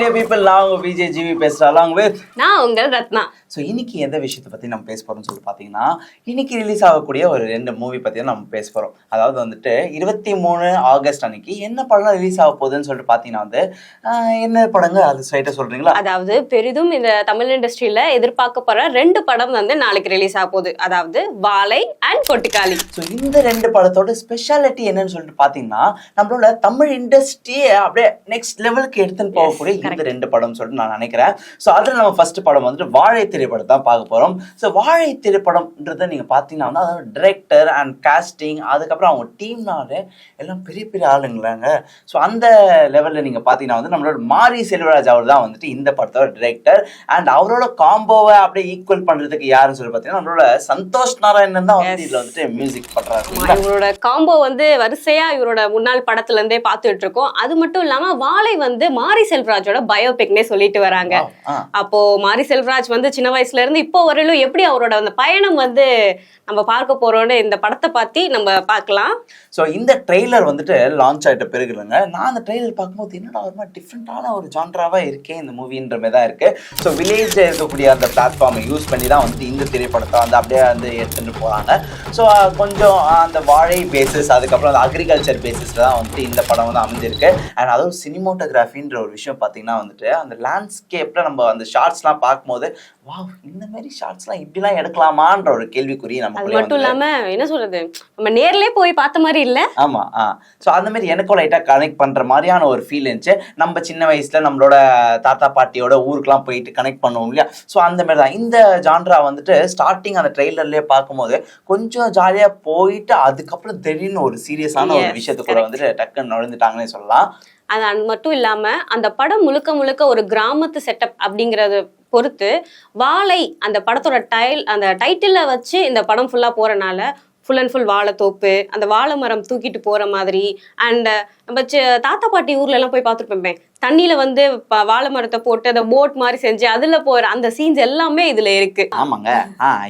dear people, நான் உங்க Vijay GV பேசுறேன் along with நான் உங்கள் ரத்னா. ஸோ இன்னைக்கு எந்த விஷயத்தை பற்றி நம்ம பேச போகிறோம்னு சொல்லி பார்த்தீங்கன்னா, இன்னைக்கு ரிலீஸ் ஆகக்கூடிய ஒரு 2 மூவி பற்றி தான் நம்ம பேச போகிறோம். அதாவது வந்துட்டு 23 ஆகஸ்ட் அன்னைக்கு என்ன படம் ரிலீஸ் ஆக போகுதுன்னு சொல்லிட்டு பார்த்தீங்கன்னா வந்து என்ன படங்க அது ஸ்ட்ரைட்டாக சொல்கிறீங்களா? அதாவது பெரிதும் இந்த தமிழ் இண்டஸ்ட்ரியில எதிர்பார்க்கப்படுற 2 படம் வந்து நாளைக்கு ரிலீஸ் ஆக போகுது. அதாவது வாழை அண்ட் கொட்டிக்காளி. ஸோ இந்த 2 படத்தோட ஸ்பெஷாலிட்டி என்னன்னு சொல்லிட்டு பார்த்தீங்கன்னா, நம்மளோட தமிழ் இண்டஸ்ட்ரியை அப்படியே நெக்ஸ்ட் லெவலுக்கு எடுத்துன்னு போகக்கூடிய இந்த 2 படம் சொல்லிட்டு நான் நினைக்கிறேன். ஸோ அதில் நம்ம ஃபர்ஸ்ட் படம் வந்துட்டு வாழை திரைப்படம் தான் பார்க்க போகிறோம். ஸோ வாழை திரைப்படம்ன்றதை நீங்கள் பார்த்தீங்கன்னா வந்து அதோட டிரெக்டர் அண்ட் காஸ்டிங், அதுக்கப்புறம் அவங்க டீம்னாலே எல்லாம் பெரிய பெரிய ஆளுங்களாங்க. ஸோ அந்த லெவலில் நீங்கள் பார்த்தீங்கன்னா வந்து நம்மளோட மாரி செல்வராஜ் அவர் தான் வந்துட்டு இந்த படத்தோட டிரெக்டர். அண்ட் அவரோட காம்போவை அப்படியே ஈக்குவல் பண்ணுறதுக்கு யாருன்னு சொல்லி பார்த்தீங்கன்னா நம்மளோட சந்தோஷ் நாராயணன் தான் வந்து இதில் வந்துட்டு மியூசிக் பண்ணுறாரு. இவரோட காம்போ வந்து வரிசையா இவரோட முன்னாள் படத்துல இருந்தே பார்த்துட்டு இருக்கோம். அது மட்டும் இல்லாம வாழை வந்து மாரி செல்வராஜோட பயோபிக்னே சொல்லிட்டு வராங்க. அப்போ மாரி செல்வராஜ் வந்து சின்ன வயசுல இருந்து இப்போ வரையிலும் எப்படி அவரோட அந்த பயணம் வந்து நம்ம பார்க்க போறோம்னு இந்த படத்தை பத்தி நம்ம பார்க்கலாம். ஸோ இந்த ட்ரெய்லர் வந்துட்டு லான்ச் ஆகிட்ட பிறகு இல்லைங்க, நான் அந்த ட்ரெய்லர் பார்க்கும்போது என்னடா ஒரு மாதிரி டிஃப்ரெண்டான ஒரு ஜான்ராவா இருக்கே இந்த மூவின்ற மாதிரி தான் இருக்கு. ஸோ வில்லேஜ் இருக்கக்கூடிய அந்த பிளாட்ஃபார்மை யூஸ் பண்ணி தான் வந்துட்டு இந்த திரைப்படத்தை வந்து அப்படியே வந்து எடுத்துட்டு போறாங்க. ஸோ கொஞ்சம் அந்த வாழை பேசிஸ், அதுக்கப்புறம் அந்த அக்ரிகல்ச்சர் பேசிஸ்ல தான் வந்துட்டு இந்த படம் வந்து அமைஞ்சிருக்கு. அண்ட் அதுவும் சினிமோட்டோகிராஃபின்ற ஒரு விஷயம் பார்த்தீங்கன்னா வந்துட்டு அந்த லேண்ட்ஸ்கேப்ல நம்ம அந்த ஷார்ட்ஸ்லாம் பார்க்கும்போது வாவ் இந்த மாதிரி ஷார்ட்ஸ்லாம் இப்படிலாம் எடுக்கலாமான்ற ஒரு கேள்விக்குறி நம்ம. அது மட்டும் இல்லாம என்ன சொல்றது, நம்ம நேர்லயே போய் பார்த்த மாதிரி இல்ல. ஆமா. ஸோ அந்த மாதிரி எனக்கும் லைட்டா கனெக்ட் பண்ற மாதிரியான ஒரு ஃபீல் இருந்துச்சு. நம்ம சின்ன வயசுல நம்மளோட தாத்தா பாட்டியோட ஊருக்குலாம் போயிட்டு கனெக்ட் பண்ணுவோம் இல்லையா? ஸோ அந்த மாதிரி தான் இந்த ஜான்ரா வந்துட்டு ஸ்டார்டிங் அந்த ட்ரெய்லர்லயே பார்க்கும்போது கொஞ்சம் ஜாலியா போயிட்டு அதுக்கப்புறம் திடீர்னு ஒரு சீரியஸான ஒரு விஷயத்துக்குள்ள வந்துட்டு டக்குன்னு நுழைந்துட்டாங்கன்னே சொல்லலாம். அது மட்டும் இல்லாம அந்த படம் முழுக்க முழுக்க ஒரு கிராமத்து செட்டப் அப்படிங்கறத பொறுத்து வாழை அந்த படத்தோட அந்த டைட்டில வச்சு இந்த படம் ஃபுல்லா போறனால ஃபுல் அண்ட் ஃபுல் வாழைத்தோப்பு, அந்த வாழை மரம் தூக்கிட்டு போற மாதிரி. அண்ட் நம்ம தாத்தா பாட்டி ஊர்ல எல்லாம் போய் பார்த்துருப்போமே, தண்ணியில வந்து வாழை மரத்தை போட்டு அந்த போட் மாதிரி செஞ்சு அதுல போற அந்த சீன்ஸ் எல்லாமே இதுல இருக்கு. ஆமாங்க.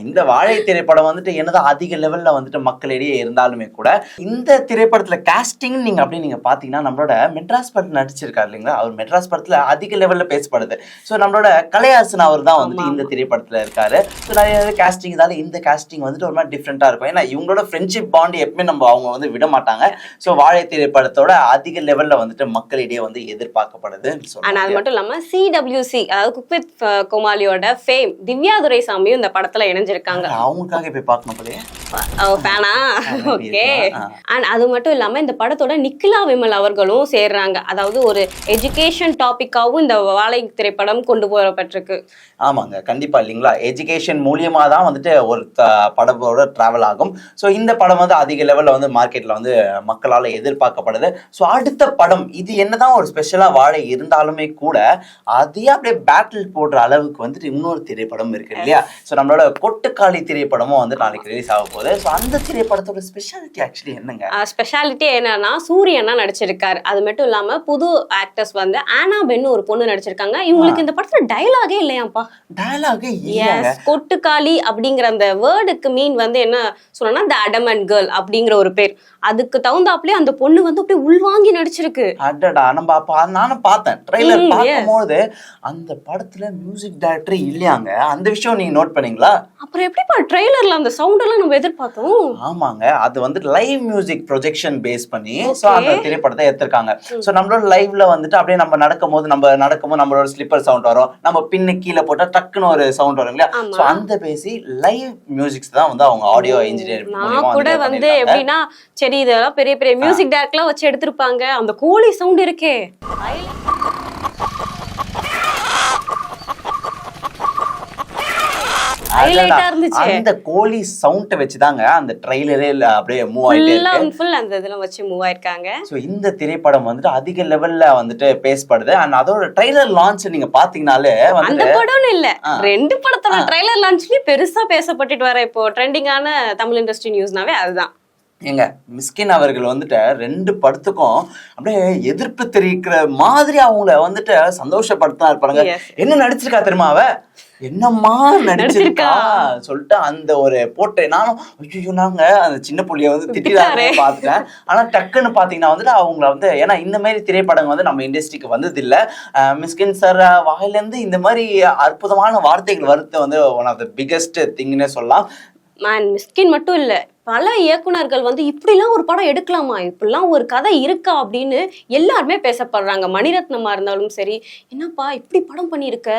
இந்த வாழை திரைப்படம் வந்துட்டு என்னதான் அதிக லெவல்ல வந்துட்டு மக்களிடையே இருந்தாலுமே கூட இந்த திரைப்படத்துல காஸ்டிங் நீங்க அப்படி நீங்க பாத்தீங்கன்னா நம்மளோட மெட்ராஸ் படத்துல நடிச்சிருக்காரு இல்லைங்களா, அவர் மெட்ராஸ் படத்துல அதிக லெவல்ல பேசப்படுது. ஸோ நம்மளோட கலையாசன் அவர் தான் வந்துட்டு இந்த திரைப்படத்துல இருக்காரு. ஸோ நிறைய காஸ்டிங் இருந்தாலும் இந்த காஸ்டிங் வந்துட்டு ஒரு மாதிரி டிஃப்ரெண்டா இருக்கும். ஏன்னா இவங்களோட ஃப்ரெண்ட்ஷிப் பாண்ட் எப்பவுமே நம்ம அவங்க வந்து விட மாட்டாங்க. ஸோ வாழை திரைப்படத்தோட அதிக லெவல்ல வந்துட்டு மக்களிடையே வந்து எதிர்பார்க்கப்படுது. அது மட்டும் இல்லாம CWC அதாவது குக் வித் கோமாளியோட ஃபேம் திவ்யா துரைசாமியும் இந்த படத்துல இணைஞ்சிருக்காங்க. அவங்களுக்காக போய் பார்க்கணும் போலயே. ஓகே. அண்ட் அது மட்டும் இல்லாம இந்த படத்தோட நிக்கிலா விமல் அவர்களும் சேர்றாங்க. அதாவது ஒரு எஜுகேஷன் டாபிக்காவும் இந்த வாழை திரைப்படம் கொண்டு போகப்பட்டிருக்கு. ஆமாங்க, கண்டிப்பா இல்லைங்களா, எஜுகேஷன் மூலியமா தான் வந்துட்டு ஒரு படத்தோட டிராவல் ஆகும். ஸோ இந்த படம் வந்து அதிக லெவலில் வந்து மார்க்கெட்டில் வந்து மக்களால் எதிர்பார்க்கப்படுது. ஸோ அடுத்த படம் இது என்னதான் ஒரு ஸ்பெஷலாக வாழை இருந்தாலுமே கூட அதையே அப்படியே பேட்டில் போடுற அளவுக்கு வந்துட்டு இன்னொரு திரைப்படம் இருக்கு இல்லையா? ஸோ நம்மளோட கொட்டுக்காளி திரைப்படமும் வந்து நாளைக்கு ரிலீஸ் ஆக போகுது. ஸோ அந்த திரைப்படத்தோட ஸ்பெஷாலிட்டி ஆக்சுவலி என்னங்க? ஸ்பெஷாலிட்டி என்னன்னா சூரியனா நடிச்சிருக்காரு. அது மட்டும் இல்லாம புது ஆக்டர்ஸ் வந்து ஆனா பென்னு ஒரு பொண்ணு நடிச்சிருக்காங்க. இவங்களுக்கு இந்த படத்துல டயலாகே இல்லையாப்பா. டயலாகே கொட்டுக்காளி அப்படிங்கிற அந்த வேர்டுக்கு மீன் வந்து என்ன சொன்னா தி அடமண்ட் கேர்ள் அப்படிங்கிற ஒரு பேர். அதுக்கு தகுந்தாப்புலயே அந்த பொண்ணு வந்து அப்படியே உள்வாங்கி நடிச்சிருக்கு. அடடா, நானும் பார்த்தேன் ட்ரெய்லர் பார்க்கும்போது அந்த படத்துல மியூசிக் டைரக்டர் இல்லையாங்க. அந்த விஷயம் நீங்க நோட் பண்ணீங்களா? அப்புறம் எப்படிப்பா ட்ரெய்லர்ல அந்த சவுண்ட் எல்லாம் நம்ம எதிர்பார்த்தோம்? ஆமாங்க, அது வந்து லைவ் மியூசிக் ப்ரொஜெக்ஷன் பேஸ் பண்ணி ஸோ அந்த திரைப்படத்தை எடுத்திருக்காங்க. ஸோ நம்மளோட லைவ்ல வந்துட்டு அப்படியே நம்ம நடக்கும்போது நம்மளோட ஸ்லிப்பர் சவுண்ட் வரும், நம்ம பின்ன கீழே போட்டா டக்குன்னு ஒரு சவுண்ட் வரும் இல்லையா? ஸோ அந்த பேசி லைவ் மியூசிக்ஸ் தான் வந்து அவங்க ஆடியோ இன்ஜினியர் கூட வந்து எப்படின்னா சரி இதெல்லாம் பெரிய பெரிய மியூசிக் டைரக்டர்லாம் வச்சு எடுத்திருப்பாங்க. அந்த கோழி சவுண்ட் இருக்கே அந்த கோழி சவுண்ட் வச்சுதாங்க அந்த ட்ரெய்லரே அப்படியே மூவ் ஆயிட்டு அந்த இதெல்லாம் வச்சு மூவ் ஆயிருக்காங்க. சோ இந்த திரைப்படம் வந்துட்டு அதிக லெவல்ல வந்துட்டு பேசப்படுது. அண்ட் அதோட ட்ரெய்லர் லான்ச் நீங்க பாத்தீங்கன்னாலே அந்த படம் இல்ல 2 படத்தோட ட்ரெய்லர் லான்ச்லயே பெருசா பேசப்பட்டுட்டு வர இப்போ ட்ரெண்டிங்கான தமிழ் இண்டஸ்ட்ரி நியூஸ்னாவே அதுதான். ஏங்க மிஸ்கின் அவர்கள் வந்துட்டு 2 படத்துக்கும் அப்படியே எதிர்ப்பு தெரிவிக்கிற மாதிரி அவங்கள வந்துட்டு சந்தோஷப்படுத்தினா இருப்பாங்க. என்ன நடிச்சிருக்கா தெரியுமா அவ, என்னம்மா நடிச்சிருக்கா சொல்லிட்டு அந்த ஒரு போட்டு நானும் ஐயோ நாங்க அந்த சின்ன புள்ளிய வந்து திட்டாரு பாத்துட்டேன். ஆனா டக்குன்னு பாத்தீங்கன்னா வந்துட்டு அவங்கள வந்து, ஏன்னா இந்த மாதிரி திரைப்படங்கள் வந்து நம்ம இண்டஸ்ட்ரிக்கு வந்தது இல்ல. மிஸ்கின் சார் வாயில இருந்து இந்த மாதிரி அற்புதமான வார்த்தைகள் வருது வந்து ஒன் ஆஃப் த பிகெஸ்ட் திங்னே சொல்லலாம். மிஸ்கின் மட்டும் இல்ல, பல இயக்குனர்கள் வந்து இப்படிலாம் ஒரு படம் எடுக்கலாமா, இப்படிலாம் ஒரு கதை இருக்கா அப்படின்னு எல்லாருமே பேசப்படுறாங்க. மணிரத்னமா இருந்தாலும் சரி, என்னப்பா இப்படி படம் பண்ணியிருக்க,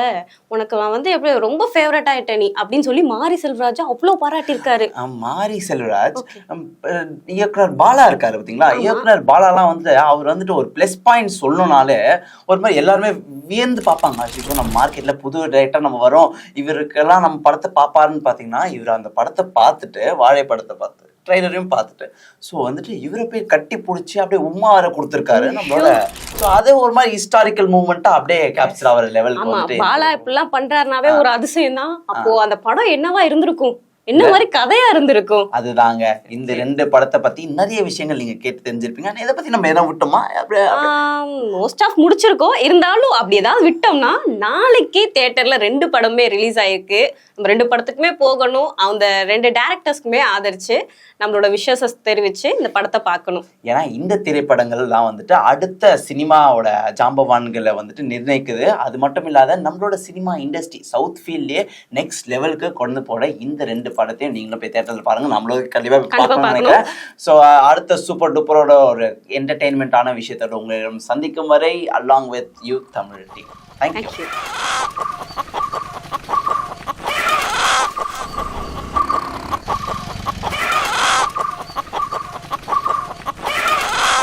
உனக்கு நான் வந்து எப்படி ரொம்ப ஃபேவரட் ஆயிட்ட நீ அப்படின்னு சொல்லி மாரி செல்வராஜ் அவ்வளோ பாராட்டியிருக்காரு. மாரி செல்வராஜ் இயக்குனர் பாலா இருக்காரு பாத்தீங்களா, இயக்குனர் பாலாலாம் வந்து அவர் வந்துட்டு ஒரு பிளஸ் பாயிண்ட் சொல்லணும்னாலே ஒரு மாதிரி எல்லாருமே வியந்து பார்ப்பாங்க. இப்போ நம்ம மார்க்கெட்ல புது டைரக்டர் நம்ம வரோம், இவருக்கெல்லாம் நம்ம படத்தை பார்ப்பாருன்னு பாத்தீங்கன்னா, இவர் அந்த படத்தை பார்த்துட்டு, வாழை படத்தை பார்த்து ட்ரைலரையும் பார்த்துட்டு ஸோ வந்துட்டு இவரை போய் கட்டி பிடிச்சி அப்படியே உம்மா வர கொடுத்துருக்காரு நம்மளோட. ஸோ அதே ஒரு மாதிரி ஹிஸ்டாரிக்கல் மூவ்மெண்ட்டா அப்படியே கேப்சர் ஆகிற லெவலுக்கு வந்துட்டு பாலா இப்படிலாம் பண்றாருனாவே ஒரு அதிசயம் தான். அப்போ அந்த படம் என்னவா இருந்திருக்கும், என்ன மாதிரி கதையா இருந்திருக்கும். அதுதாங்க இந்த 2 படத்தை பத்தி நிறைய விஷயங்கள் நீங்க கேட்டு தெரிஞ்சிருப்பீங்க. இதை பத்தி நம்ம எதாவது விட்டோமா? மோஸ்ட் ஆஃப் முடிச்சிருக்கோம். இருந்தாலும் அப்படி ஏதாவது விட்டோம்னா, நாளைக்கு தியேட்டர்ல 2 படமே ரிலீஸ் ஆயிருக்கு. நம்ம 2 படத்துக்குமே போகணும். அந்த 2 டேரக்டர்ஸ்க்குமே ஆதரிச்சு நம்மளோட விஷஸை தெரிவிச்சு இந்த படத்தை பார்க்கணும். ஏன்னா இந்த திரைப்படங்கள்லாம் வந்துட்டு அடுத்த சினிமாவோட ஜாம்பவான்களை வந்துட்டு நிர்ணயிக்குது. அது மட்டும் இல்லாத நம்மளோட சினிமா இண்டஸ்ட்ரி சவுத் ஃபீல்ட்லயே நெக்ஸ்ட் லெவலுக்கு கொண்டு போட இந்த 2 படத்தையும் நீங்களும் போய் தேட்டரில் பாருங்க. நம்மளும் கண்டிப்பா பார்க்கணும்னு நினைக்கிறேன். ஸோ அடுத்த சூப்பர் டூப்பரோட ஒரு என்டர்டெயின்மெண்டான விஷயத்தோட உங்களிடம் சந்திக்கும் வரை along with you Tamil team. Thank you.